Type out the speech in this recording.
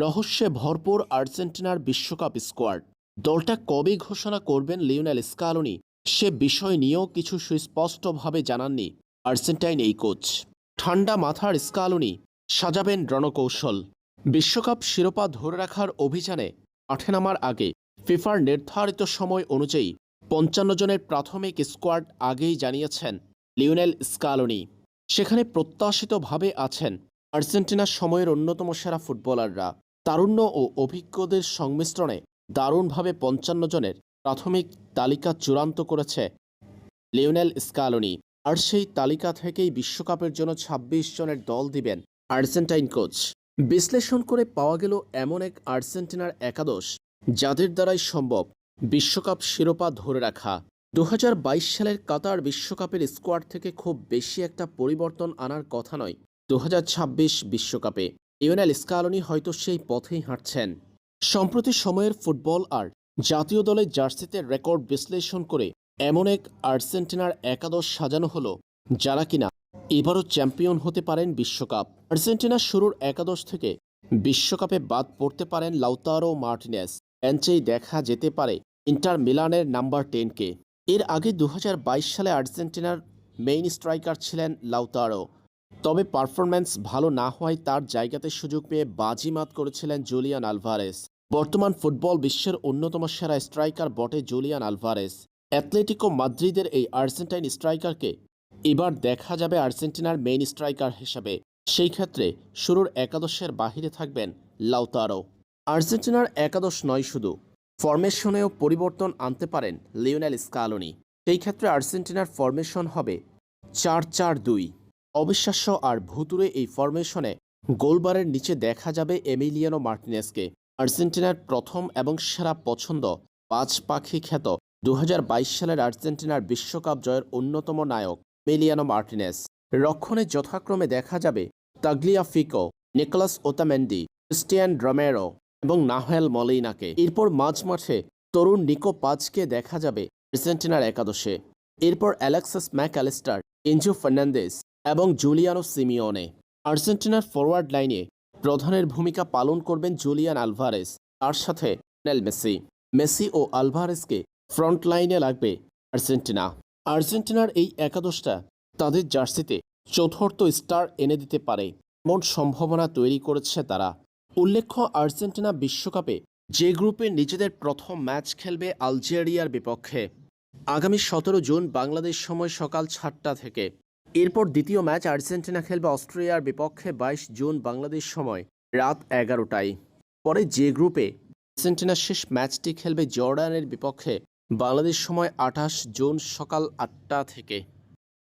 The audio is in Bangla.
রহস্যে ভরপুর আর্জেন্টিনার বিশ্বকাপ স্কোয়াড। দলটা কবে ঘোষণা করবেন লিওনেল স্কালোনি, সে বিষয় নিয়েও কিছু সুস্পষ্টভাবে জানাননি আর্জেন্টাইন এই কোচ। ঠান্ডা মাথার স্কালোনি সাজাবেন রণকৌশল। বিশ্বকাপ শিরোপা ধরে রাখার অভিযানে মাঠে নামার আগে ফিফার নির্ধারিত সময় অনুযায়ী ৫৫ জনের প্রাথমিক স্কোয়াড আগেই জানিয়েছেন লিওনেল স্কালোনি। সেখানে প্রত্যাশিতভাবে আছেন আর্জেন্টিনার সময়ের অন্যতম সেরা ফুটবলাররা। তারুণ্য ও অভিজ্ঞদের সংমিশ্রণে দারুণভাবে ৫৫ জনের প্রাথমিক তালিকা চূড়ান্ত করেছে লিওনেল স্কালোনি। আর সেই তালিকা থেকেই বিশ্বকাপের জন্য ২৬ জনের দল দিবেন আর্জেন্টাইন কোচ। বিশ্লেষণ করে পাওয়া গেল এমন এক আর্জেন্টিনার একাদশ যাদের দ্বারাই সম্ভব বিশ্বকাপ শিরোপা ধরে রাখা। ২০২২ সালের কাতার বিশ্বকাপের স্কোয়াড থেকে খুব বেশি একটা পরিবর্তন আনার কথা নয় ২০২৬ বিশ্বকাপে। লিওনেল স্কালোনি হয়তো সেই পথেই হাঁটছেন। সম্প্রতি সময়ের ফুটবল আর জাতীয় দলের জার্সিতে রেকর্ড বিশ্লেষণ করে এমন এক আর্জেন্টিনার একাদশ সাজানো হলো যারা কিনা এবারও চ্যাম্পিয়ন হতে পারেন বিশ্বকাপ। আর্জেন্টিনার শুরুর একাদশ থেকে বিশ্বকাপে বাদ পড়তে পারেন লাউতারো মার্টিনেজ। বেঞ্চেই দেখা যেতে পারে ইন্টার মিলানের নাম্বার 10-কে। এর আগে ২০২২ সালে আর্জেন্টিনার মেইন স্ট্রাইকার ছিলেন লাউতারো, তবে পারফরম্যান্স ভালো না হওয়ায় তার জায়গাতে সুযোগ পেয়ে বাজিমাত করেছিলেন জুলিয়ান আলভারেজ। বর্তমান ফুটবল বিশ্বের অন্যতম সেরা স্ট্রাইকার বটে জুলিয়ান আলভারেজ। অ্যাথলেটিকো মাদ্রিদের এই আর্জেন্টাইন স্ট্রাইকারকে এবার দেখা যাবে আর্জেন্টিনার মেইন স্ট্রাইকার হিসেবে। সেই ক্ষেত্রে শুরুর একাদশের বাহিরে থাকবেন লাউতারো। আর্জেন্টিনার একাদশ নয়, শুধু ফরমেশনেও পরিবর্তন আনতে পারেন লিওনেল স্কালোনি। সেই ক্ষেত্রে আর্জেন্টিনার ফরমেশন হবে ৪-৪-২। অবিশ্বাস্য আর ভুতুড়ে এই ফরমেশনে গোলবারের নিচে দেখা যাবে এমিলিয়ানো মার্টিনেজকে। আর্জেন্টিনার প্রথম এবং সেরা পছন্দ পাঁচ পাখি খ্যাত ২০২২ সালের আর্জেন্টিনার বিশ্বকাপ জয়ের অন্যতম নায়ক এমিলিয়ানো মার্টিনেজ। রক্ষণে যথাক্রমে দেখা যাবে Tagliafico, Nicolas Otamendi, Cristian Romero এবং নাহেল মলিনাকে। এরপর মাঝমাঠে তরুণ নিকো পাজকে দেখা যাবে আর্জেন্টিনার একাদশে। এরপর অ্যালেক্সিস ম্যাকঅ্যালিস্টার, এনজো ফার্নান্দেজ এবং জুলিয়ানো সিমিওনে। আর্জেন্টিনার ফরওয়ার্ড লাইনে প্রধানের ভূমিকা পালন করবেন জুলিয়ান আলভারেজ, তার সাথে মেসি ও আলভারেজকে ফ্রন্ট লাইনে লাগবে আর্জেন্টিনা। আর্জেন্টিনার এই একাদশটা তাদের জার্সিতে চতুর্থ স্টার এনে দিতে পারে এমন সম্ভাবনা তৈরি করেছে তারা। উল্লেখ্য, আর্জেন্টিনা বিশ্বকাপে যে গ্রুপে নিজেদের প্রথম ম্যাচ খেলবে আলজেরিয়ার বিপক্ষে আগামী ১৭ জুন বাংলাদেশ সময় সকাল ৭টা থেকে। এরপর দ্বিতীয় ম্যাচ আর্জেন্টিনা খেলবে অস্ট্রিয়ার বিপক্ষে ২২ জুন বাংলাদেশ সময় রাত ১১টায়। পরে যে গ্রুপে আর্জেন্টিনা শেষ ম্যাচটি খেলবে জর্ডানের বিপক্ষে বাংলাদেশ সময় ২৮ জুন সকাল ৮টা থেকে।